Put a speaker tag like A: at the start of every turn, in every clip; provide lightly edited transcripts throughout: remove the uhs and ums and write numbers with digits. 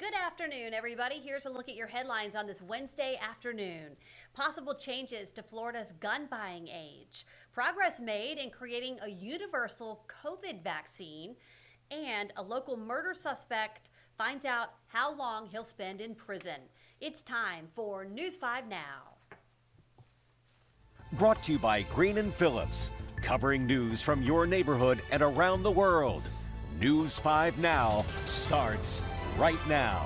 A: Good afternoon, everybody. Here's a look at your headlines on this Wednesday afternoon. Possible changes to Florida's gun buying age. Progress made in creating a universal COVID vaccine. And a local murder suspect finds out how long he'll spend in prison. It's time for News 5 Now.
B: Brought to you by Green and Phillips, covering news from your neighborhood and around the world. News 5 Now starts right now.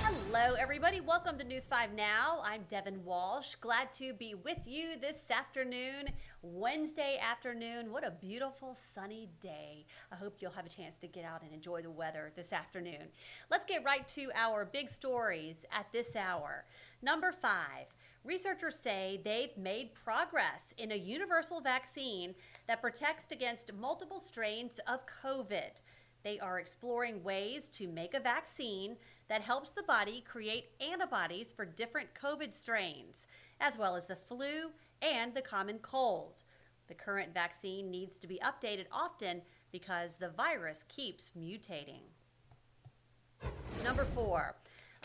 A: Hello, everybody. Welcome to News 5 Now. I'm Devon Walsh. Glad to be with you this afternoon, Wednesday afternoon. What a beautiful sunny day. I hope you'll have a chance to get out and enjoy the weather this afternoon. Let's get right to our big stories at this hour. Number 5. Researchers say they've made progress in a universal vaccine that protects against multiple strains of COVID. They are exploring ways to make a vaccine that helps the body create antibodies for different COVID strains, as well as the flu and the common cold. The current vaccine needs to be updated often because the virus keeps mutating. Number 4,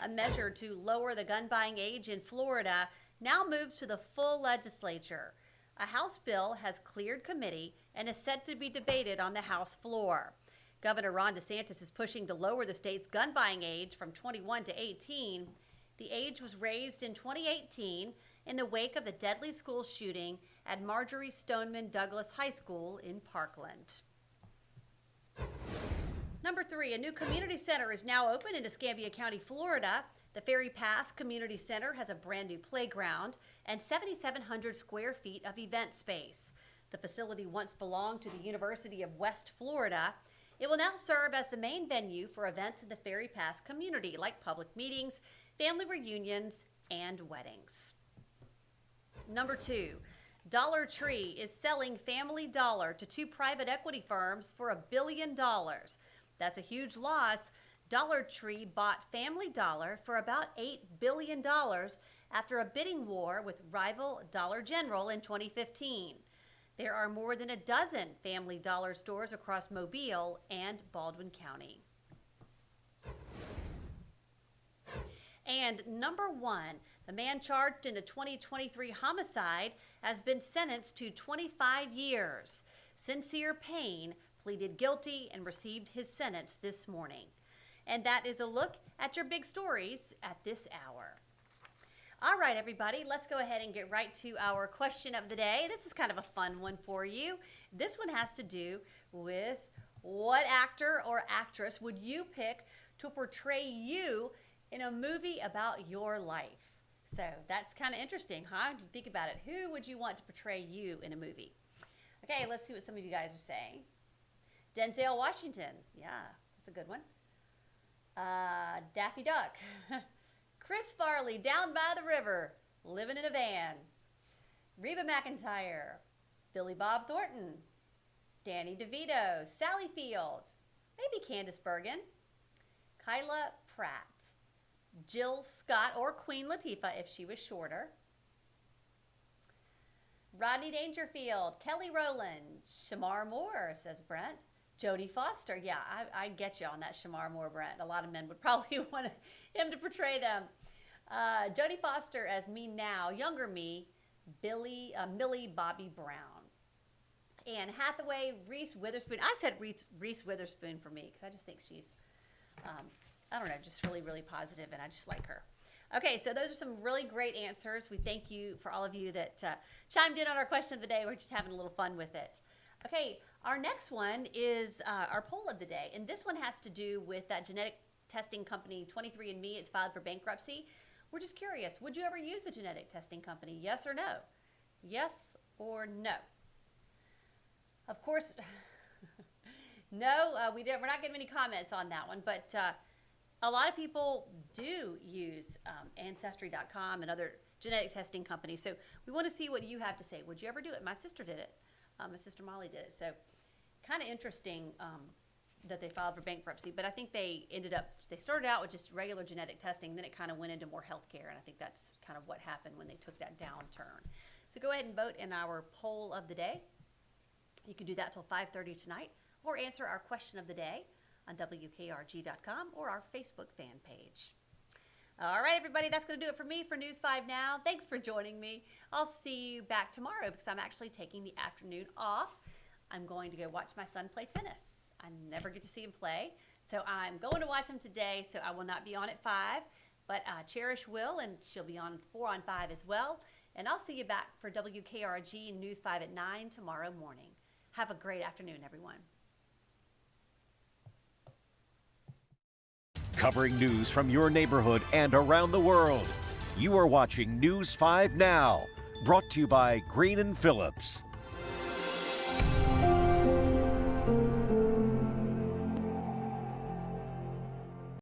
A: a measure to lower the gun buying age in Florida now moves to the full legislature. A House bill has cleared committee and is set to be debated on the House floor. Governor Ron DeSantis is pushing to lower the state's gun buying age from 21 to 18. The age was raised in 2018 in the wake of the deadly school shooting at Marjorie Stoneman Douglas High School in Parkland. Number 3, a new community center is now open in Escambia County, Florida. The Ferry Pass Community Center has a brand new playground and 7,700 square feet of event space. The facility once belonged to the University of West Florida. It will now serve as the main venue for events in the Ferry Pass community, like public meetings, family reunions, and weddings. Number 2, Dollar Tree is selling Family Dollar to 2 private equity firms for $1 billion. That's a huge loss. Dollar Tree bought Family Dollar for about $8 billion after a bidding war with rival Dollar General in 2015. There are more than a dozen Family Dollar stores across Mobile and Baldwin County. And number 1, the man charged in a 2023 homicide has been sentenced to 25 years. Sincere Payne pleaded guilty and received his sentence this morning. And that is a look at your big stories at this hour. All right, everybody, let's go ahead and get right to our question of the day. This is kind of a fun one for you. This one has to do with what actor or actress would you pick to portray you in a movie about your life? So that's kind of interesting, huh? If you think about it, who would you want to portray you in a movie? Okay, let's see what some of you guys are saying. Denzel Washington. Yeah, that's a good one. Daffy Duck. Chris Farley, Down by the River, Living in a Van. Reba McEntire. Billy Bob Thornton. Danny DeVito. Sally Field. Maybe Candice Bergen. Kyla Pratt. Jill Scott or Queen Latifah if she was shorter. Rodney Dangerfield. Kelly Rowland. Shamar Moore, says Brent. Jodie Foster. Yeah, I get you on that Shamar Moore, Brent. A lot of men would probably want him to portray them. Jodie Foster as me now, younger me, Millie Bobby Brown. Anne Hathaway, Reese Witherspoon. I said Reese Witherspoon for me because I just think she's, I don't know, just really, really positive, and I just like her. Okay, so those are some really great answers. We thank you for all of you that chimed in on our question of the day. We're just having a little fun with it. Okay, our next one is our poll of the day, and this one has to do with that genetic testing company 23andMe. It's filed for bankruptcy. We're just curious, would you ever use a genetic testing company? Yes or no? Yes or no? Of course, no, we're not getting any comments on that one, but a lot of people do use Ancestry.com and other genetic testing companies, so we want to see what you have to say. Would you ever do it? My sister did it. My sister Molly did it. So kind of interesting that they filed for bankruptcy, but I think they started out with just regular genetic testing, then it kind of went into more healthcare, and I think that's kind of what happened when they took that downturn. So go ahead and vote in our poll of the day. You can do that till 5:30 tonight, or answer our question of the day on WKRG.com or our Facebook fan page. All right, everybody, that's going to do it for me for News 5 Now. Thanks for joining me. I'll see you back tomorrow because I'm actually taking the afternoon off. I'm going to go watch my son play tennis. I never get to see him play, so I'm going to watch him today, so I will not be on at 5, but Cherish will, and she'll be on 4 on 5 as well. And I'll see you back for WKRG News 5 at 9 tomorrow morning. Have a great afternoon, everyone.
B: Covering news from your neighborhood and around the world. You are watching News 5 Now, brought to you by Green & Phillips.